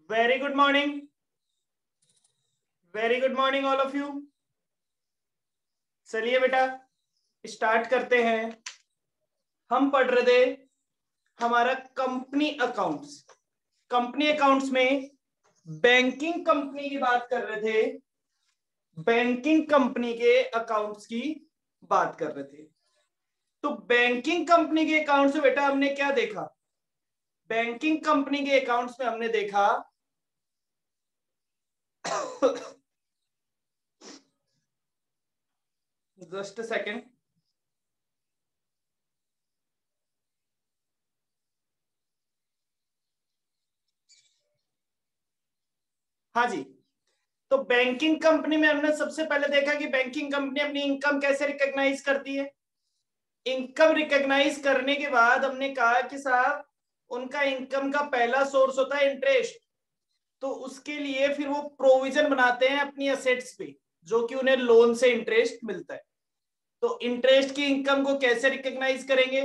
Very good morning, very good morning all of you. चलिए बेटा start करते हैं। हम पढ़ रहे थे हमारा कंपनी अकाउंट्स। कंपनी अकाउंट्स में बैंकिंग कंपनी की बात कर रहे थे, बैंकिंग कंपनी के अकाउंट्स की बात कर रहे थे। तो बैंकिंग कंपनी के अकाउंट्स में बेटा हमने क्या देखा? बैंकिंग कंपनी के अकाउंट्स में हमने देखा जस्ट सेकेंड। हाँ जी, तो बैंकिंग कंपनी में हमने सबसे पहले देखा कि बैंकिंग कंपनी अपनी इनकम कैसे रिकॉग्नाइज करती है। इनकम रिकॉग्नाइज करने के बाद हमने कहा कि साहब उनका इनकम का पहला सोर्स होता है इंटरेस्ट। तो उसके लिए फिर वो प्रोविजन बनाते हैं अपनी असेट्स पे, जो कि उन्हें लोन से इंटरेस्ट मिलता है। तो इंटरेस्ट की इनकम को कैसे रिकॉग्नाइज करेंगे,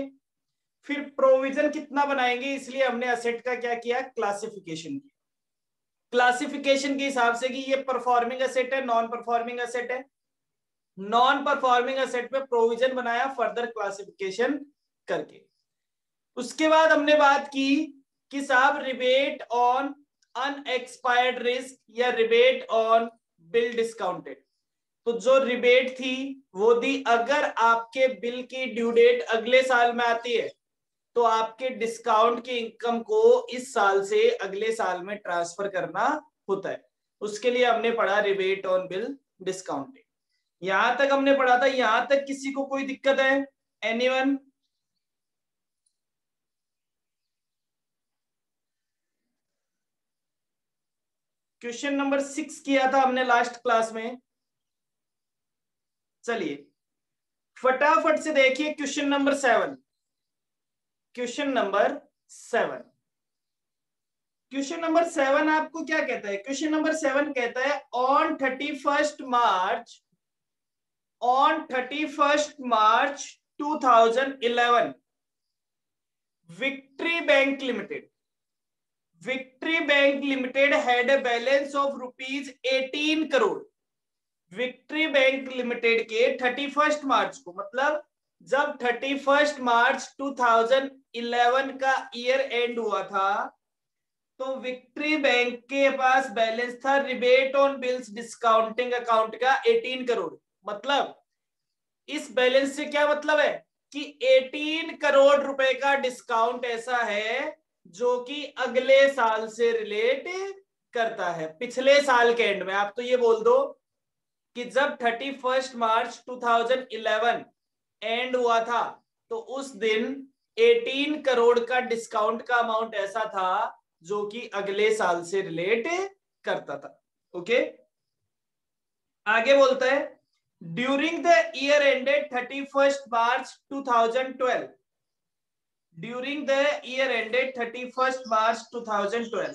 फिर प्रोविजन कितना बनाएंगे, इसलिए हमने असेट का क्या किया, क्लासिफिकेशन किया। क्लासिफिकेशन के हिसाब से कि ये परफॉर्मिंग असेट है, नॉन परफॉर्मिंग असेट है। नॉन परफॉर्मिंग असेट पे प्रोविजन बनाया फर्दर क्लासिफिकेशन करके। उसके बाद हमने बात की कि साहब रिबेट ऑन अनएक्सपायर्ड रिस्क या रिबेट ऑन बिल डिस्काउंटेड। तो जो रिबेट थी वो दी अगर आपके बिल की ड्यू डेट अगले साल में आती है तो आपके डिस्काउंट की इनकम को इस साल से अगले साल में ट्रांसफर करना होता है। उसके लिए हमने पढ़ा रिबेट ऑन बिल डिस्काउंटिंग। यहां तक हमने पढ़ा था। यहां तक किसी को कोई दिक्कत है? एनीवन? क्वेश्चन नंबर 6 किया था हमने लास्ट क्लास में। चलिए फटाफट से देखिए question number 7। Question number 7, question number 7 आपको क्या कहता है? क्वेश्चन नंबर 7 कहता है on 31 March, on 31st March 2011 Victory Bank Limited had a balance of rupees 18 crore. Victory bank limited के 31 मार्च को, मतलब जब 31 मार्च 2011 का ईयर एंड हुआ था तो विक्ट्री बैंक के पास बैलेंस था rebate on bills discounting account का 18 करोड़। मतलब इस बैलेंस से क्या मतलब है कि 18 करोड़ रुपए का डिस्काउंट ऐसा है जो कि अगले साल से रिलेट करता है, पिछले साल के एंड में। आप तो ये बोल दो कि जब 31 मार्च 2011 एंड हुआ था तो उस दिन 18 करोड़ का डिस्काउंट का अमाउंट ऐसा था जो कि अगले साल से रिलेट करता था। ओके, आगे बोलता है during the year ended 31 March 2012, during the year ended 31 March 2012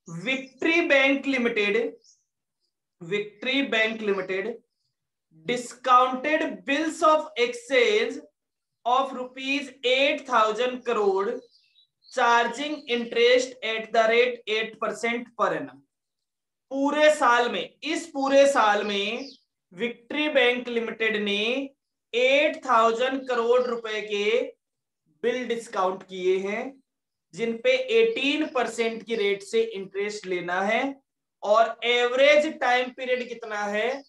victory bank limited discounted bills of exchange of rupees 8,000 crore charging interest at the rate 8% per annum. पूरे साल में, इस पूरे साल में विक्ट्री बैंक लिमिटेड ने 8,000 करोड़ रुपए के बिल डिस्काउंट किए हैं जिन पे 18% की रेट से इंटरेस्ट लेना है। और एवरेज टाइम पीरियड कितना है?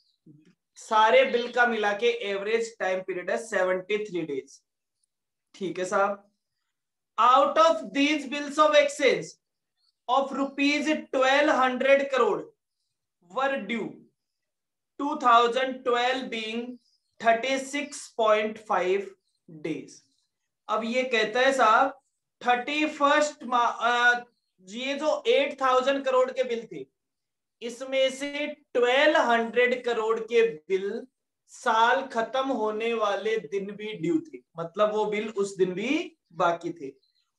सारे बिल का मिला के एवरेज टाइम पीरियड है 73 डेज। ठीक है साहब। Out of these bills of exchange of rupees 1200 crore were due 2012 being 36.5 days। अब ये कहता है साहब 31 ये जो 8,000 करोड़ के बिल थे इसमें से 1200 करोड़ के बिल साल खत्म होने वाले दिन भी ड्यू थे, मतलब वो बिल उस दिन भी बाकी थे।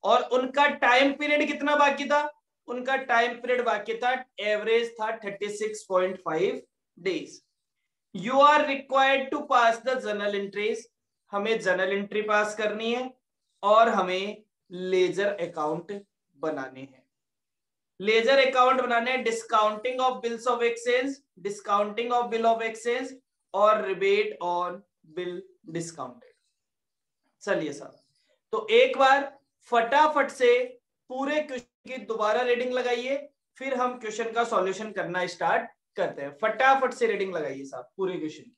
और उनका टाइम पीरियड कितना बाकी था? उनका टाइम पीरियड बाकी था, एवरेज था 36.5 days. You are required to pass the journal entries, हमें जर्नल एंट्री पास करनी है और हमें लेजर अकाउंट बनाने हैं। लेजर अकाउंट बनाने हैं discounting of bills of exchange, discounting of bill of exchange और रिबेट ऑन बिल डिस्काउंटेड। चलिए साहब, तो एक बार फटाफट से पूरे क्वेश्चन की दोबारा रीडिंग लगाइए, फिर हम क्वेश्चन का सॉल्यूशन करना स्टार्ट करते हैं। फटाफट से रीडिंग लगाइए साहब पूरे क्वेश्चन की।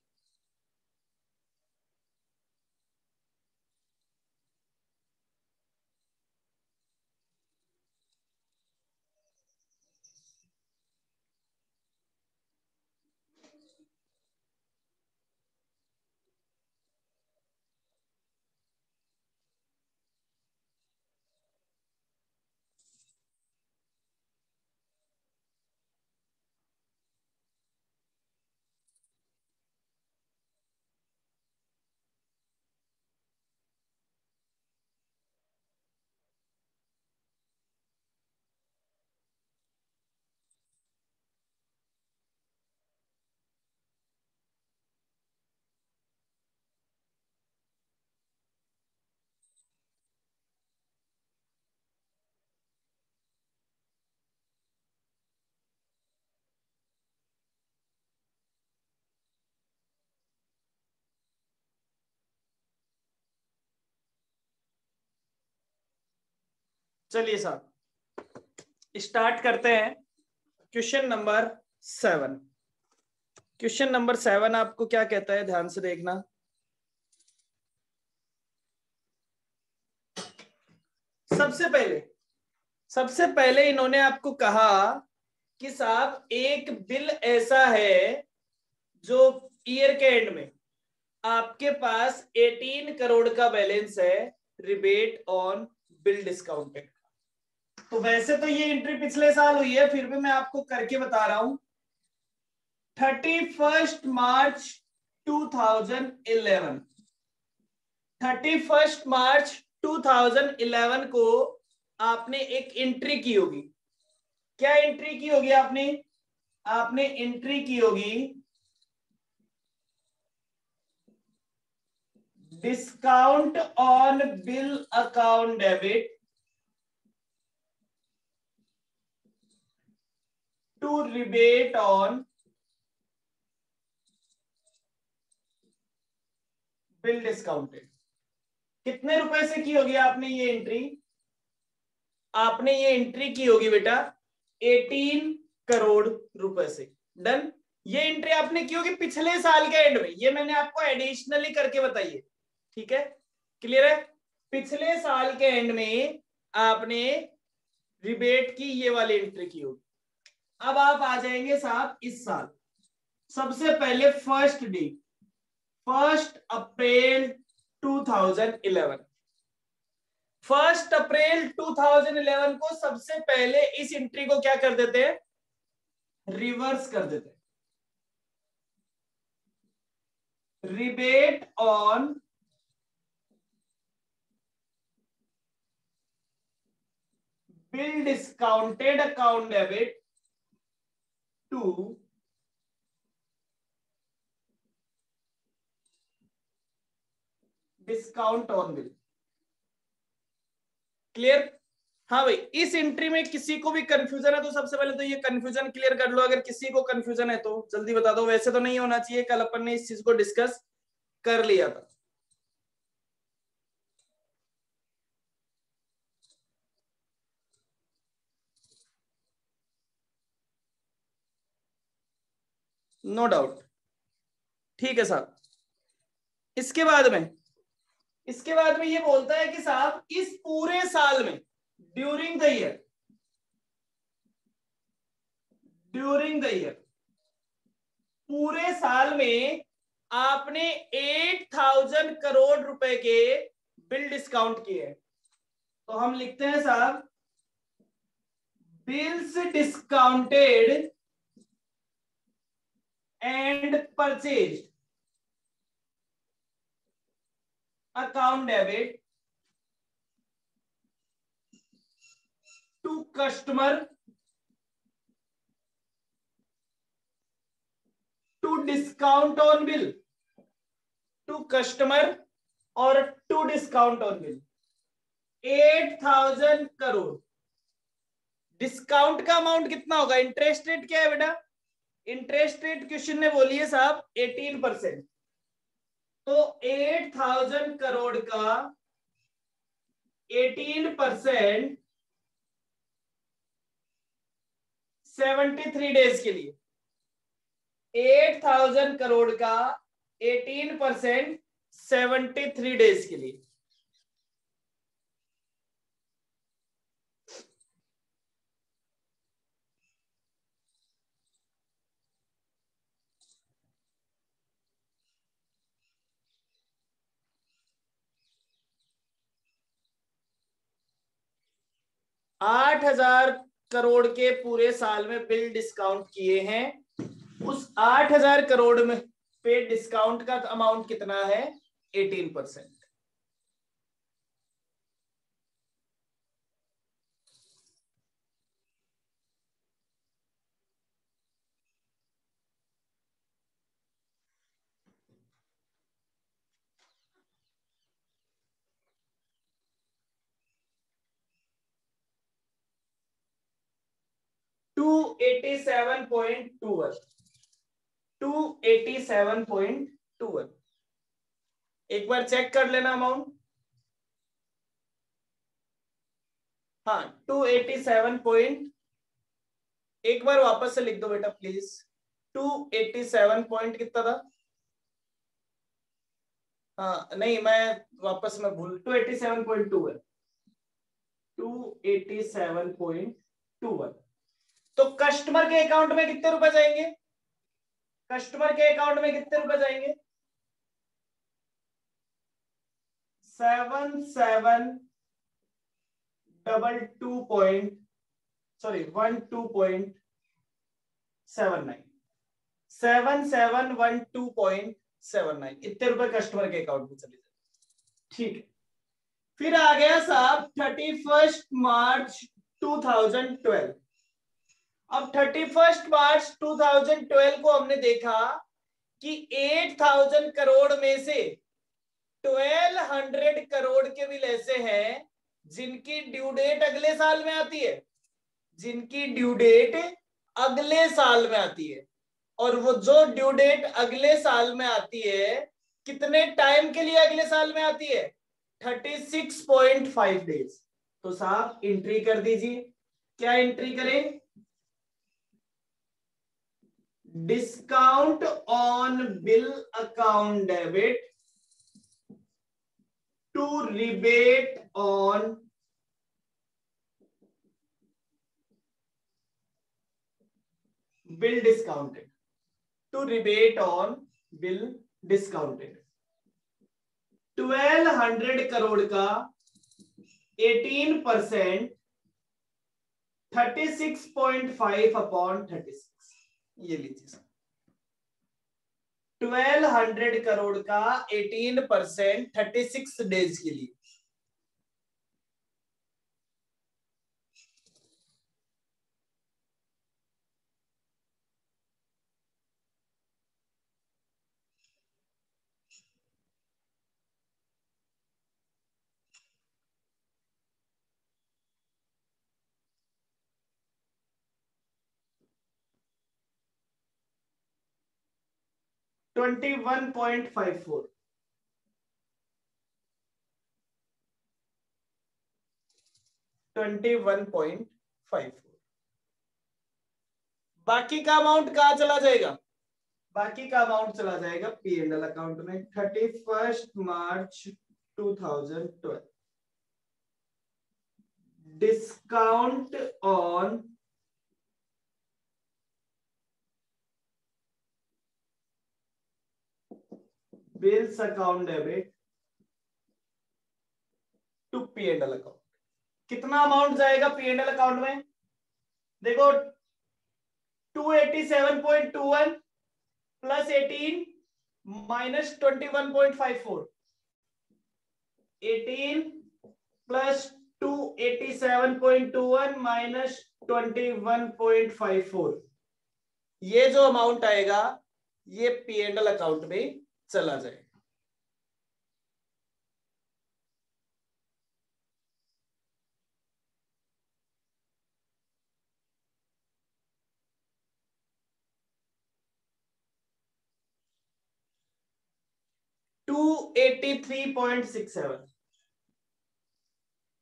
चलिए साहब स्टार्ट करते हैं क्वेश्चन नंबर 7। क्वेश्चन नंबर 7 आपको क्या कहता है, ध्यान से देखना। सबसे पहले इन्होंने आपको कहा कि साहब एक बिल ऐसा है जो ईयर के एंड में आपके पास 18 करोड़ का बैलेंस है रिबेट ऑन बिल डिस्काउंटेड। तो वैसे तो ये एंट्री पिछले साल हुई है, फिर भी मैं आपको करके बता रहा हूं। 31 मार्च 2011, 31 मार्च 2011 को आपने एक एंट्री की होगी। क्या एंट्री की होगी आपने? आपने एंट्री की होगी discount on bill account debit to rebate on bill discounted. कितने रुपए से की होगी आपने ये एंट्री? आपने ये एंट्री की होगी बेटा 18 करोड़ रुपए से। डन। ये एंट्री आपने की होगी पिछले साल के एंड में, ये मैंने आपको एडिशनली करके बताइए। ठीक है, क्लियर है? पिछले साल के एंड में आपने रिबेट की ये वाली एंट्री की होगी। अब आप आ जाएंगे साहब इस साल। सबसे पहले फर्स्ट डे 1 अप्रैल 2011। 1 अप्रैल 2011 को सबसे पहले इस एंट्री को क्या कर देते हैं? रिवर्स कर देते हैं। Rebate on bill discounted account debit to discount on bill. Clear? हाँ भाई, इस एंट्री में किसी को भी कंफ्यूजन है तो सबसे पहले तो ये कंफ्यूजन क्लियर कर लो। अगर किसी को कंफ्यूजन है तो जल्दी बता दो। वैसे तो नहीं होना चाहिए, कल अपन ने इस चीज को डिस्कस कर लिया था। No doubt. ठीक है साहब। इसके बाद में ये बोलता है कि साहब इस पूरे साल में ड्यूरिंग द ईयर पूरे साल में आपने 8000 करोड़ रुपए के बिल डिस्काउंट किए। तो हम लिखते हैं साहब bills discounted and purchase account debit to customer to discount on bill to customer और to discount on bill 8000 crore discount का अमाउंट कितना होगा? इंटरेस्ट रेट क्या है बेटा? इंटरेस्ट रेट क्वेश्चन ने बोली है साहब 18%। तो 8,000 करोड़ का 18% 73 डेज के लिए। 8,000 करोड़ का 18% 73 डेज के लिए। आठ 8,000 करोड़ के पूरे साल में बिल डिस्काउंट किए हैं। उस 8,000 करोड़ में पे डिस्काउंट का अमाउंट कितना है? 18%। टू 287.21 एक बार चेक कर लेना अमाउंट। हाँ 287 पॉइंट, एक बार वापस से लिख दो बेटा प्लीज। 287 पॉइंट कितना था? हाँ नहीं मैं वापस में भूल, 287.2 है। 287.21। तो कस्टमर के अकाउंट में कितने रुपए जाएंगे? कस्टमर के अकाउंट में कितने रुपए जाएंगे? 7712.79 इतने रुपए कस्टमर के अकाउंट में चले जाए। ठीक है, फिर आ गया साहब 31 मार्च 2012। अब 31 मार्च 2012 को हमने देखा कि 8,000 करोड़ में से 1,200 करोड़ के बिल ऐसे हैं जिनकी ड्यू डेट अगले साल में आती है, जिनकी ड्यू डेट अगले साल में आती है। और वो जो ड्यू डेट अगले साल में आती है, कितने टाइम के लिए अगले साल में आती है? 36.5 डेज। तो साहब एंट्री कर दीजिए। क्या एंट्री करें? Discount on bill account debit to rebate on bill discounted, to rebate on bill discounted. 1,200 crore का 18% 36.5 अपॉन 36। ये लीजिए 1,200 करोड़ का 18% 36 डेज के लिए। ट्वेंटी 21.54 21.54। बाकी का अमाउंट कहां चला जाएगा? बाकी का अमाउंट चला जाएगा P&L अकाउंट में। 31 March 2012 discount on bills account debit to P&L account. कितना अमाउंट जाएगा P&L अकाउंट में? देखो 287.21 प्लस 18 माइनस 21.54, 18 प्लस 287.21 माइनस 21.54, ये जो अमाउंट आएगा ये P&L अकाउंट में चला जाएगा। 283.67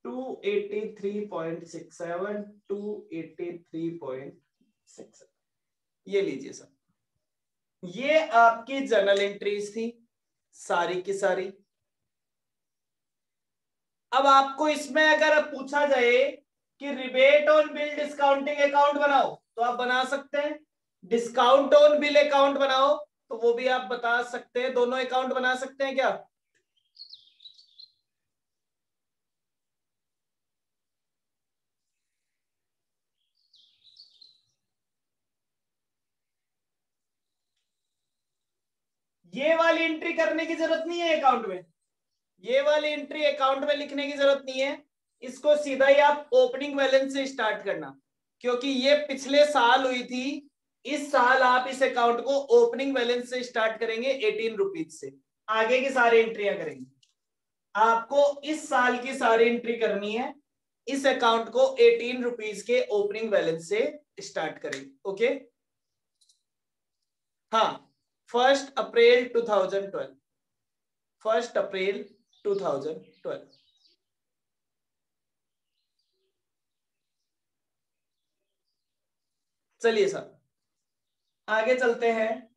283.67 283.67 ये लीजिए सर, ये आपकी जर्नल एंट्रीज थी सारी की सारी। अब आपको इसमें अगर पूछा जाए कि rebate on bill discounting account बनाओ तो आप बना सकते हैं, डिस्काउंट ऑन बिल अकाउंट बनाओ तो वो भी आप बता सकते हैं, दोनों अकाउंट बना सकते हैं क्या? ये वाली एंट्री करने की जरूरत नहीं है अकाउंट में, ये वाली एंट्री अकाउंट में लिखने की जरूरत नहीं है, इसको सीधा ही आप ओपनिंग बैलेंस से स्टार्ट करना, क्योंकि ये पिछले साल हुई थी, इस साल आप इस अकाउंट को ओपनिंग बैलेंस से स्टार्ट करेंगे 18 रुपीज से, आगे की सारी एंट्रियां करेंगे। आपको इस साल की सारी एंट्री करनी है, इस अकाउंट को 18 रुपीज के ओपनिंग बैलेंस से स्टार्ट करेंगे। ओके, हाँ, 1 अप्रैल 2012, 1 अप्रैल 2012। चलिए सर आगे चलते हैं।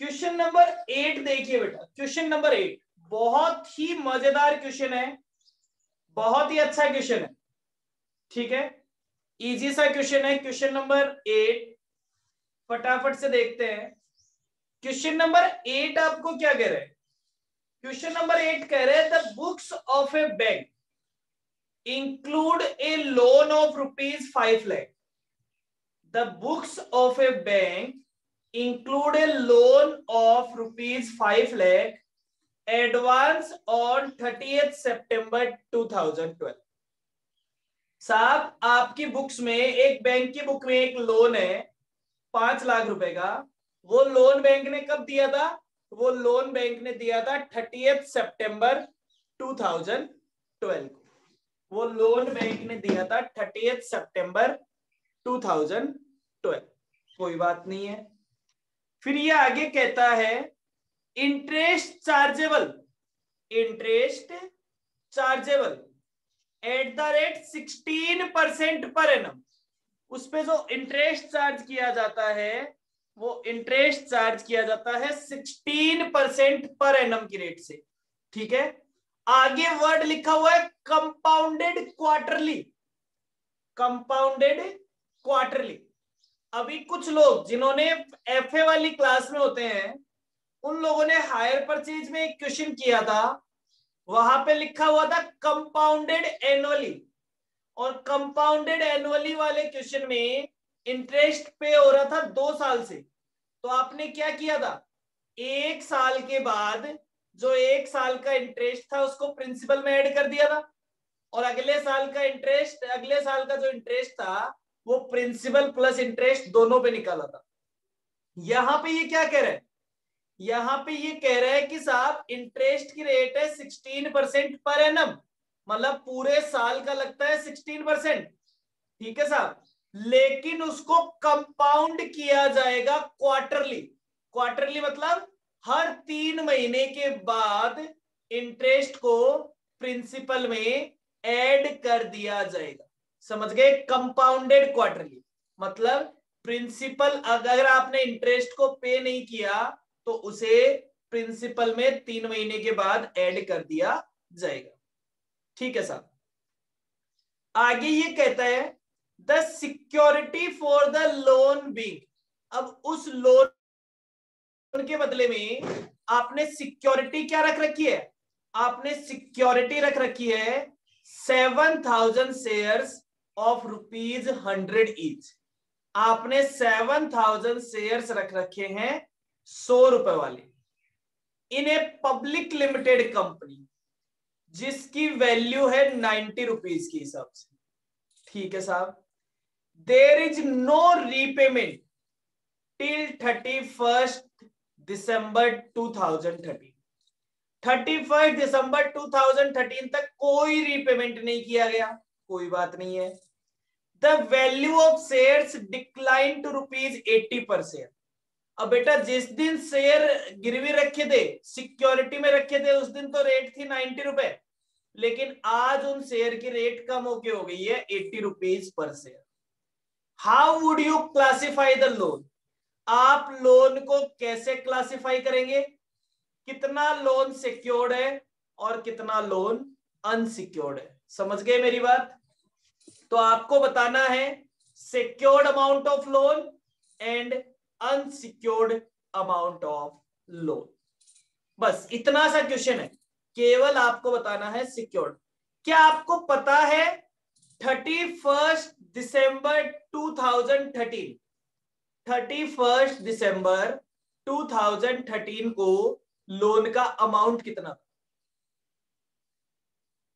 क्वेश्चन नंबर 8 देखिए बेटा, क्वेश्चन नंबर 8 बहुत ही मजेदार क्वेश्चन है, बहुत ही अच्छा क्वेश्चन है, ठीक है, इजी सा क्वेश्चन है। क्वेश्चन नंबर 8 फटाफट से देखते हैं। क्वेश्चन नंबर 8 आपको क्या कह रहे हैं? क्वेश्चन नंबर 8 कह रहे हैं the books of A bank include A loan of ₹5 lakh. The books of A bank include a loan of ₹5 lakh advance on 30th September 2012। साहब आपकी बुक्स में, एक बैंक की बुक में एक लोन है 5 लाख रुपए का, वो लोन बैंक ने कब दिया था? वो लोन बैंक ने दिया था 30th सितंबर 2012 को, वो लोन बैंक ने दिया था 30th सितंबर 2012। कोई बात नहीं है। फिर ये आगे कहता है interest chargeable, interest chargeable at the rate 16% per annum. उस पे जो इंटरेस्ट चार्ज किया जाता है वो इंटरेस्ट चार्ज किया जाता है 16% पर एनम की रेट से, ठीक है। आगे वर्ड लिखा हुआ है कंपाउंडेड क्वार्टरली, कंपाउंडेड क्वार्टरली। अभी कुछ लोग जिन्होंने एफए वाली क्लास में होते हैं उन लोगों ने हायर परचेज में एक क्वेश्चन किया था, वहां पे लिखा हुआ था कंपाउंडेड एनुअली, और कंपाउंडेड एनुअली वाले क्वेश्चन में इंटरेस्ट पे हो रहा था 2 साल से। तो आपने क्या किया था, 1 साल के बाद जो 1 साल का इंटरेस्ट था उसको प्रिंसिपल में ऐड कर दिया था, और अगले साल का इंटरेस्ट, अगले साल का जो इंटरेस्ट था वो प्रिंसिपल प्लस इंटरेस्ट दोनों पे निकाला था। यहां पे ये क्या कह रहा है, यहां पे ये कह रहा है कि साहब इंटरेस्ट की रेट है 16% पर एनम, मतलब पूरे साल का लगता है 16%, ठीक है साहब, लेकिन उसको कंपाउंड किया जाएगा क्वार्टरली। क्वार्टरली मतलब हर 3 महीने के बाद इंटरेस्ट को प्रिंसिपल में ऐड कर दिया जाएगा। समझ गए, कंपाउंडेड क्वार्टरली मतलब प्रिंसिपल अगर आपने इंटरेस्ट को पे नहीं किया तो उसे प्रिंसिपल में 3 महीने के बाद ऐड कर दिया जाएगा, ठीक है साहब। आगे ये कहता है the security for the loan being, अब उस लोन के बदले में आपने सिक्योरिटी क्या रख रखी है, आपने सिक्योरिटी रख रखी है 7,000 शेयर्स ऑफ ₹100 ईच। आपने 7,000 शेयर्स रख रखे हैं 100 रुपए वाले in a public limited company जिसकी वैल्यू है 90 रुपीज के हिसाब से, ठीक है साहब। There is no repayment, till 31 दिसंबर 2013। 31 दिसंबर 2013 तक कोई रीपेमेंट नहीं किया गया, कोई बात नहीं है। The value of shares decline to ₹80 per share. अब बेटा जिस दिन शेयर गिरवी रखे थे, सिक्योरिटी में रखे थे, उस दिन तो रेट थी 90 रुपए, लेकिन आज उन शेयर की रेट कम होके हो गई है 80 rupees per share. How would you classify the loan? आप लोन को कैसे क्लासिफाई करेंगे? कितना लोन सिक्योर्ड है और कितना लोन अनसिक्योर्ड है? समझ गए मेरी बात? तो आपको बताना है secured amount of loan and unsecured amount of loan. बस इतना सा क्वेश्चन है, केवल आपको बताना है सिक्योर्ड। क्या आपको पता है 31 दिसंबर 2013, 31 दिसंबर 2013 को लोन का अमाउंट कितना था?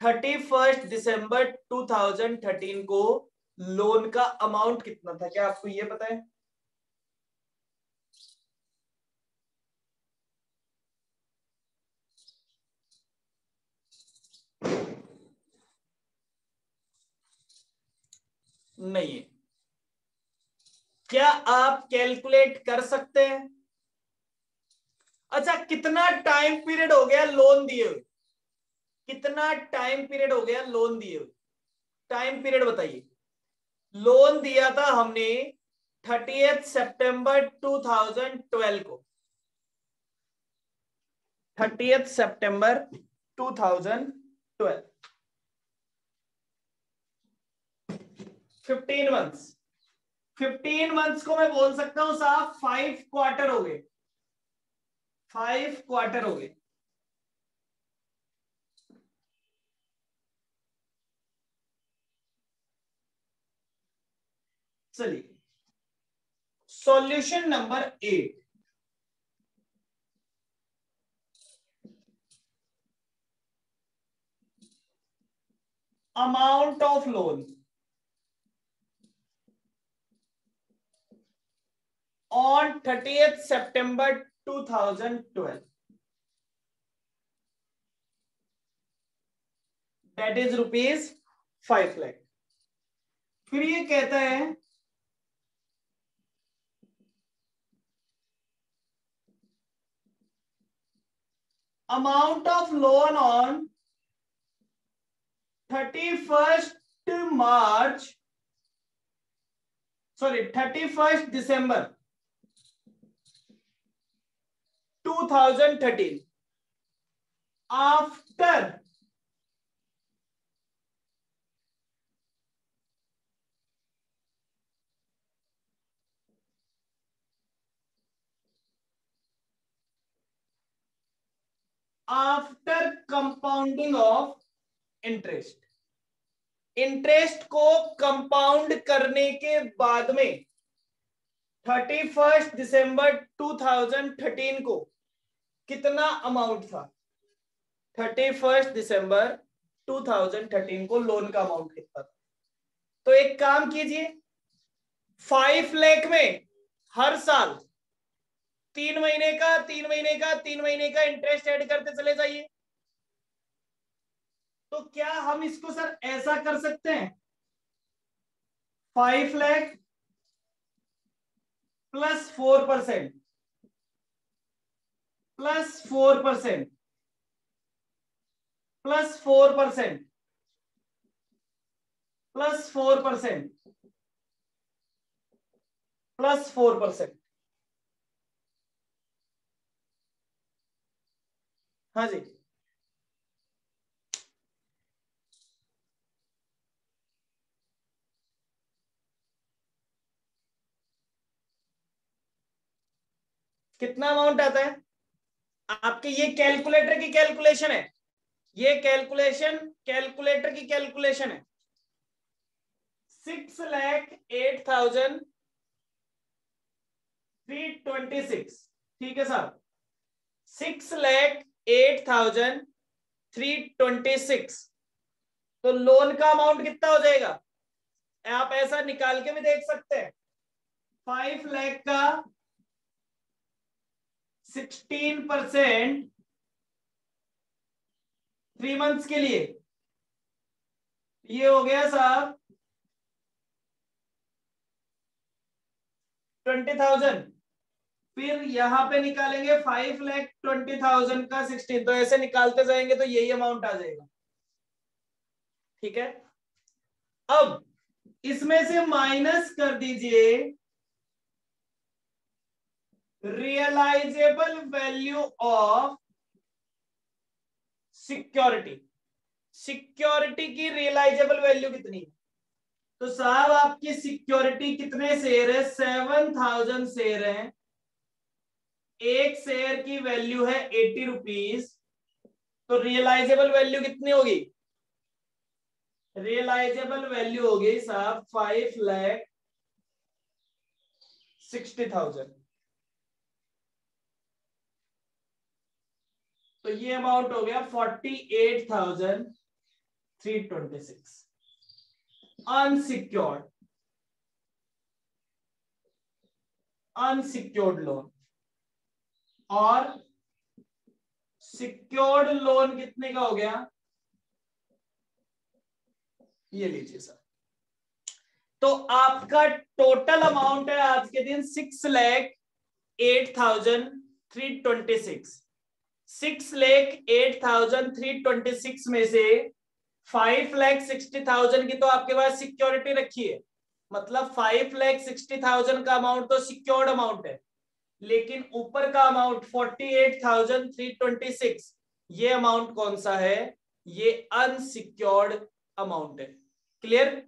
31 दिसंबर 2013 को लोन का अमाउंट कितना था? क्या आपको यह पता है? नहीं है। क्या आप कैलकुलेट कर सकते हैं? अच्छा, कितना टाइम पीरियड हो गया लोन दिए हुए? कितना टाइम पीरियड हो गया लोन दिए हुए? टाइम पीरियड बताइए। लोन दिया था हमने 30 सितंबर 2012 को, 30 सितंबर 2012, 15 मंथ्स। 15 मंथ्स को मैं बोल सकता हूं साहब 5 क्वार्टर हो गए, 5 क्वार्टर हो गए। चलिए solution number 8। Amount of loan on 30th September 2012, that is ₹5 lakh. फिर ये कहता है amount of loan on 31 March, sorry 31 December 2013 after after compounding of interest. Interest को कंपाउंड करने के बाद में 31 दिसंबर 2013 को कितना अमाउंट था? 31 दिसंबर 2013 को लोन का अमाउंट कितना था? तो एक काम कीजिए, 5 लाख में हर साल 3 महीने का 3 महीने का 3 महीने का इंटरेस्ट ऐड करते चले जाइए। तो क्या हम इसको सर ऐसा कर सकते हैं? 5 lakh plus 4% plus 4% plus 4% plus 4% plus 4%। हाँ जी, कितना अमाउंट आता है आपके? ये कैलकुलेटर की कैलकुलेशन है, ये कैलकुलेशन कैलकुलेटर की कैलकुलेशन है। 6,08,326, ठीक है साहब, 6,08,326। तो लोन का अमाउंट कितना हो जाएगा? आप ऐसा निकाल के भी देख सकते हैं। 5 लाख का 16% 3 मंथ्स के लिए, ये हो गया साहब 20,000। फिर यहां पे निकालेंगे 5,20,000 का 16, तो ऐसे निकालते जाएंगे तो यही अमाउंट आ जाएगा। ठीक है, अब इसमें से माइनस कर दीजिए realisable value of security. Security की रियलाइजेबल वैल्यू कितनी है? तो साहब आपकी सिक्योरिटी कितने शेयर है? 7,000 शेयर है, एक शेयर की वैल्यू है 80 रुपीज, तो रियलाइजेबल वैल्यू कितनी होगी? रियलाइजेबल वैल्यू होगी साहब 5,60,000। तो ये अमाउंट हो गया 48,326 अनसिक्योर्ड, अनसिक्योर्ड लोन। और सिक्योर्ड लोन कितने का हो गया? ये लीजिए सर, तो आपका टोटल अमाउंट है आज के दिन 6,08,326। 6,08,326 में से 5,60,000 की तो आपके पास सिक्योरिटी रखी है, मतलब 5,60,000 का अमाउंट तो सिक्योर्ड अमाउंट है, लेकिन ऊपर का अमाउंट 48,326 ये अमाउंट कौन सा है? ये अनसिक्योर्ड अमाउंट है। क्लियर?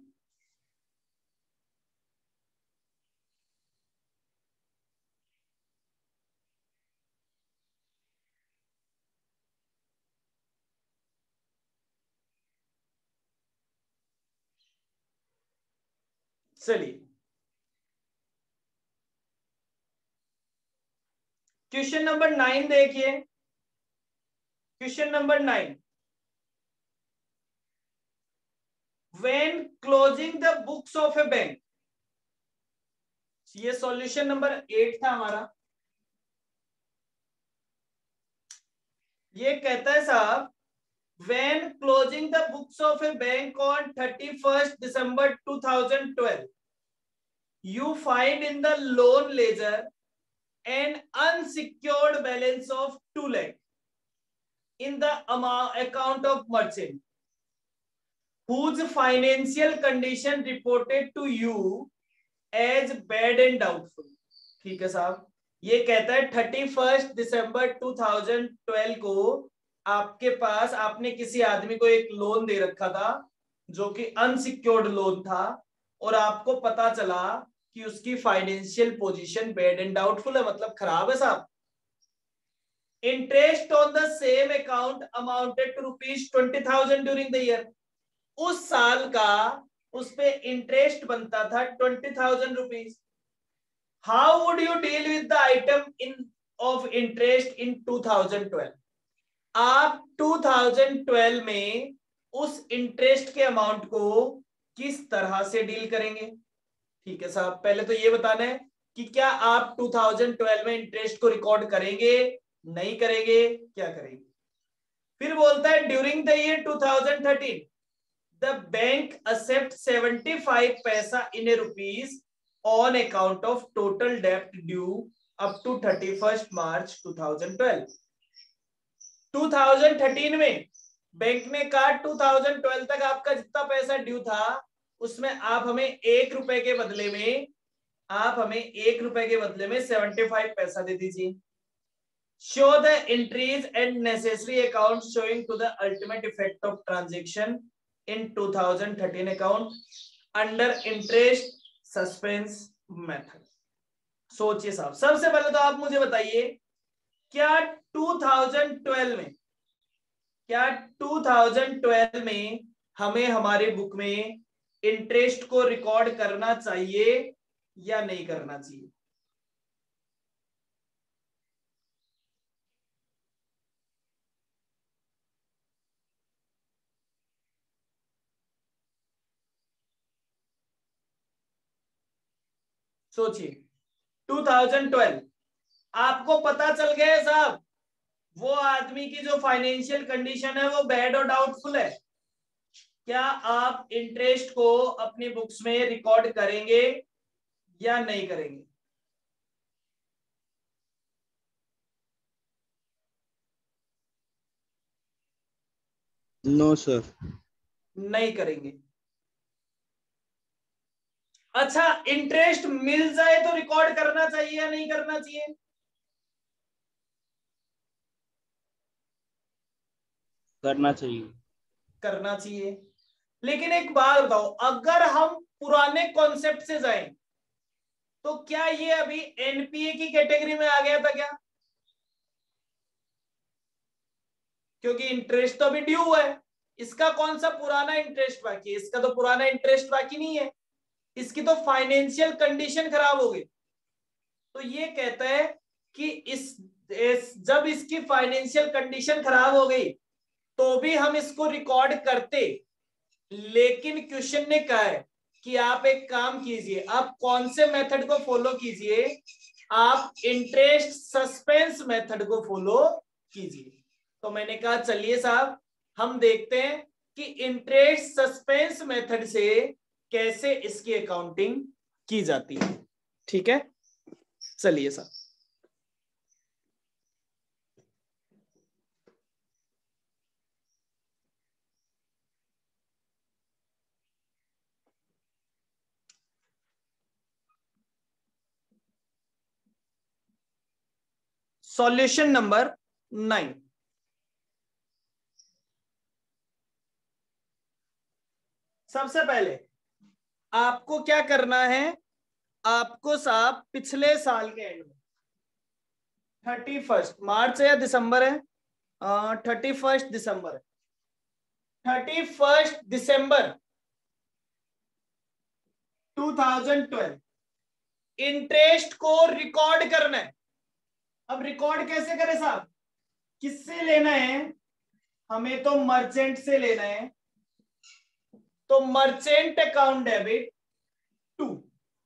चलिए क्वेश्चन नंबर 9 देखिए। Question number 9, when closing the books of A bank, ये सॉल्यूशन नंबर 8 था हमारा। ये कहता है साहब, when closing the books of A bank on 31st December 2012 you find in the loan ledger an unsecured balance of 2 lakh in the account of merchant whose financial condition reported to you as bad and doubtful। ठीक है साहब, ये कहता है 31st December 2012 को आपके पास, आपने किसी आदमी को एक लोन दे रखा था जो कि अनसिक्योर्ड लोन था, और आपको पता चला कि उसकी financial position bad and doubtful है, मतलब खराब है साहब। Interest on the same account amounted to ₹20,000 during the year. उस साल का उस पे इंटरेस्ट बनता था 20,000 rupees. How would you deal with the item in of interest in 2012? आप 2012 में उस इंटरेस्ट के अमाउंट को किस तरह से डील करेंगे? ठीक है साहब, पहले तो ये बताना है कि क्या आप 2012 में इंटरेस्ट को रिकॉर्ड करेंगे, नहीं करेंगे, क्या करेंगे? फिर बोलता है during the year 2013 the bank accept 75 paisa in a rupees on account of total debt due up to 31st March 2012। 2013 में बैंक ने कहा 2012 तक आपका जितना पैसा ड्यू था उसमें आप हमें 1 रुपए के बदले में, आप हमें 1 रुपए के बदले में 75 पैसा दे दीजिए। Show the entries and necessary account showing to the ultimate effect of transaction in 2013 account under interest suspense method. सोचिए साहब, सबसे पहले तो आप मुझे बताइए, क्या 2012 में, क्या 2012 में हमें हमारे बुक में इंटरेस्ट को रिकॉर्ड करना चाहिए या नहीं करना चाहिए? सोचिए 2012 आपको पता चल गया है साहब, वो आदमी की जो फाइनेंशियल कंडीशन है वो बैड और डाउटफुल है। क्या आप इंटरेस्ट को अपनी बुक्स में रिकॉर्ड करेंगे या नहीं करेंगे? No sir. नहीं करेंगे। अच्छा, इंटरेस्ट मिल जाए तो रिकॉर्ड करना चाहिए या नहीं करना चाहिए? करना चाहिए। करना चाहिए। लेकिन एक बात बताओ, अगर हम पुराने कॉन्सेप्ट से जाएं तो क्या ये अभी एनपीए की कैटेगरी में आ गया था क्या? क्योंकि इंटरेस्ट तो अभी ड्यू हुआ है, इसका कौन सा पुराना इंटरेस्ट बाकी है? इसका तो पुराना इंटरेस्ट बाकी नहीं है, इसकी तो फाइनेंशियल कंडीशन खराब हो गई। तो ये कहता है कि जब इसकी फाइनेंशियल कंडीशन खराब हो गई तो भी हम इसको रिकॉर्ड करते। लेकिन क्वेश्चन ने कहा है कि आप एक काम कीजिए, आप कौन से मेथड को फॉलो कीजिए? आप इंटरेस्ट सस्पेंस मेथड को फॉलो कीजिए। तो मैंने कहा चलिए साहब, हम देखते हैं कि इंटरेस्ट सस्पेंस मेथड से कैसे इसकी अकाउंटिंग की जाती है। ठीक है, चलिए साहब। Solution number 9। सबसे पहले आपको क्या करना है? आपको साहब पिछले साल के एंड में 31 मार्च है या दिसंबर है? 31 दिसंबर है। 31 दिसंबर 2012 इंटरेस्ट को रिकॉर्ड करना है। अब रिकॉर्ड कैसे करें साहब? किससे लेना है? हमें तो मर्चेंट से लेना है। तो मर्चेंट अकाउंट डेबिट टू,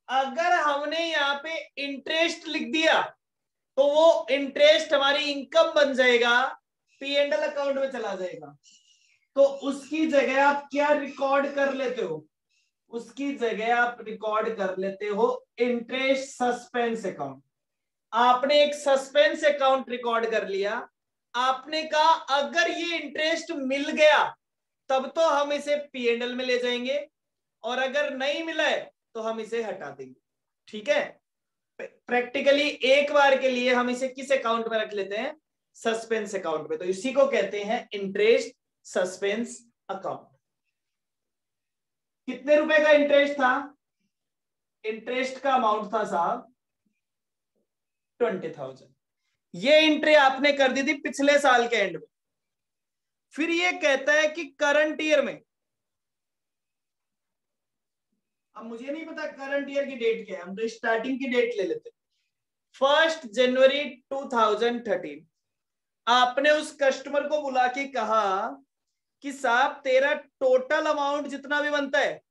अगर हमने यहां पे इंटरेस्ट लिख दिया तो वो इंटरेस्ट हमारी इनकम बन जाएगा, पी एंड एल अकाउंट में चला जाएगा। तो उसकी जगह आप क्या रिकॉर्ड कर लेते हो? उसकी जगह आप रिकॉर्ड कर लेते हो इंटरेस्ट सस्पेंस अकाउंट। आपने एक सस्पेंस अकाउंट रिकॉर्ड कर लिया। आपने कहा अगर ये इंटरेस्ट मिल गया तब तो हम इसे पी एंड एल में ले जाएंगे, और अगर नहीं मिला है तो हम इसे हटा देंगे। ठीक है, प्रैक्टिकली एक बार के लिए हम इसे किस अकाउंट में रख लेते हैं? सस्पेंस अकाउंट में। तो इसी को कहते हैं इंटरेस्ट सस्पेंस अकाउंट। कितने रुपए का इंटरेस्ट था? इंटरेस्ट का अमाउंट था साहब 20,000। ये एंट्री आपने कर दी थी पिछले साल के एंड में। फिर ये कहता है कि करंट ईयर में, अब मुझे नहीं पता करंट ईयर की डेट क्या है, हम तो स्टार्टिंग की डेट ले लेते हैं। 1 जनवरी 2013 आपने उस कस्टमर को बुला के कहा कि साहब तेरा टोटल अमाउंट जितना भी बनता है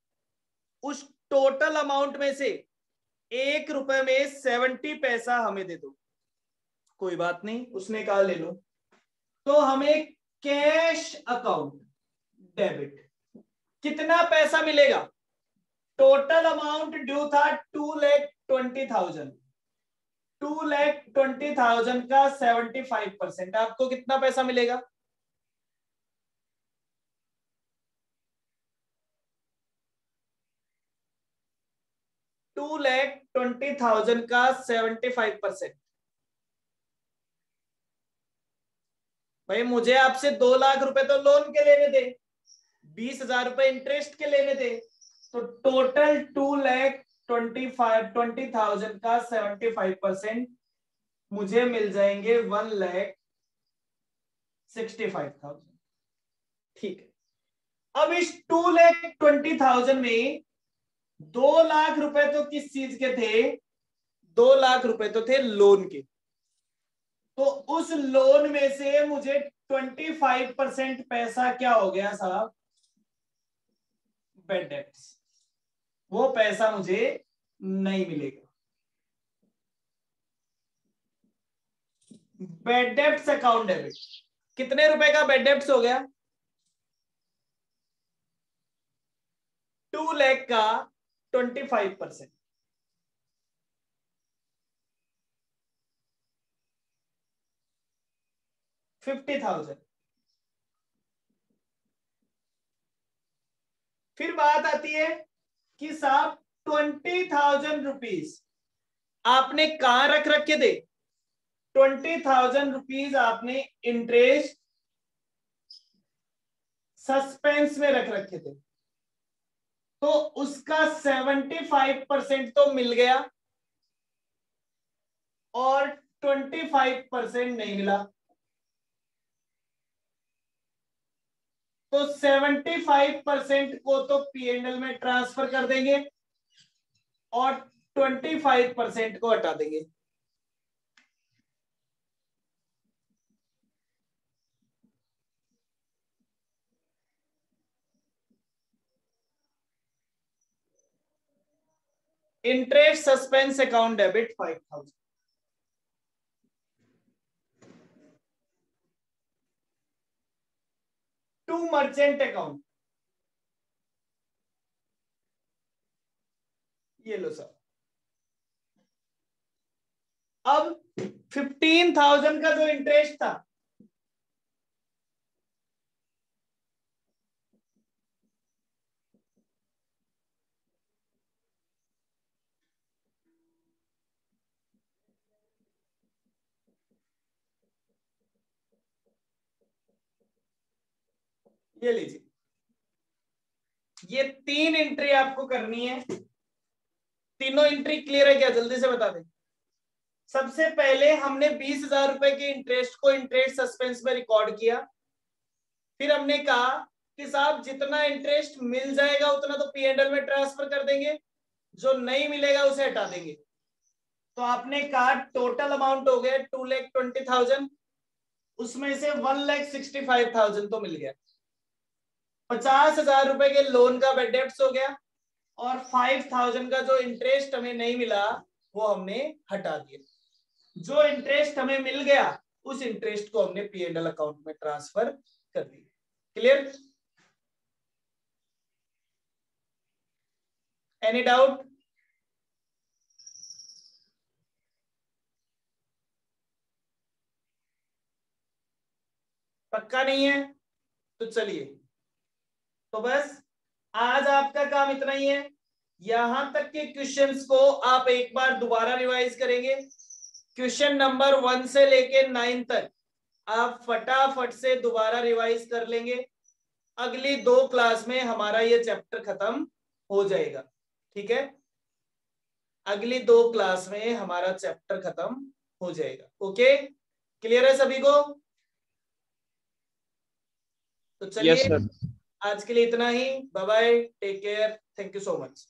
उस टोटल अमाउंट में से 1 रुपए में 70 पैसा हमें दे दो। कोई बात नहीं, उसने कहा ले लो। तो हमें कैश अकाउंट डेबिट कितना पैसा मिलेगा? टोटल अमाउंट ड्यू था 2,20,000। 2,20,000 का 75% आपको कितना पैसा मिलेगा? 2,20,000 का 75%। भाई मुझे आपसे 2 लाख रुपए तो लोन के लेने थे, 20,000 रुपए इंटरेस्ट के लेने थे। तो टोटल 2,20,000 का 75% मुझे मिल जाएंगे 1,65,000। ठीक है, अब इस 2,20,000 में 2 लाख रुपए तो किस चीज के थे? 2 लाख रुपए तो थे लोन के। तो उस लोन में से मुझे 25% पैसा क्या हो गया साहब? Bad debts. वो पैसा मुझे नहीं मिलेगा। बेड डेप्ट अकाउंट डेबिट, कितने रुपए का बेड डेप्ट हो गया? 2 लाख का 25%, 50,000। फिर बात आती है कि साहब 20,000 रुपीज आपने कहां रख रखे थे? 20,000 रुपीज आपने इंटरेस्ट सस्पेंस में रख रखे थे, तो उसका 75% तो मिल गया और 25% नहीं मिला। तो 75% को तो P&L में ट्रांसफर कर देंगे और 25% को हटा देंगे। Interest suspense account debit 5,000। To merchant account, ये लो सर। अब 15,000 का जो इंटरेस्ट था, ये लीजिए, ये 3 एंट्री आपको करनी है। तीनों एंट्री क्लियर है क्या? जल्दी से बता दें। सबसे पहले हमने 20,000 रुपए के इंटरेस्ट को इंटरेस्ट सस्पेंस में रिकॉर्ड किया। फिर हमने कहा कि साहब जितना इंटरेस्ट मिल जाएगा उतना तो P&L में ट्रांसफर कर देंगे, जो नहीं मिलेगा उसे हटा देंगे। तो आपने कहा टोटल अमाउंट हो गया 2,20,000, उसमें से 1,65,000 तो मिल गया। 50,000 रुपए के लोन का बेड डेप्ट हो गया और 5,000 का जो इंटरेस्ट हमें नहीं मिला वो हमने हटा दिया। जो इंटरेस्ट हमें मिल गया उस इंटरेस्ट को हमने P&L अकाउंट में ट्रांसफर कर दिया। क्लियर? Any doubt? पक्का नहीं है तो चलिए, तो बस आज आपका काम इतना ही है। यहां तक के क्वेश्चंस को आप एक बार दोबारा रिवाइज करेंगे। क्वेश्चन नंबर 1 से लेके 9 तक आप फटाफट से दोबारा रिवाइज कर लेंगे। अगली 2 क्लास में हमारा ये चैप्टर खत्म हो जाएगा। ठीक है, अगली 2 क्लास में हमारा चैप्टर खत्म हो जाएगा। ओके, क्लियर है सभी को? तो चलिए यस सर। आज के लिए इतना ही। Bye bye, take care, thank you so much.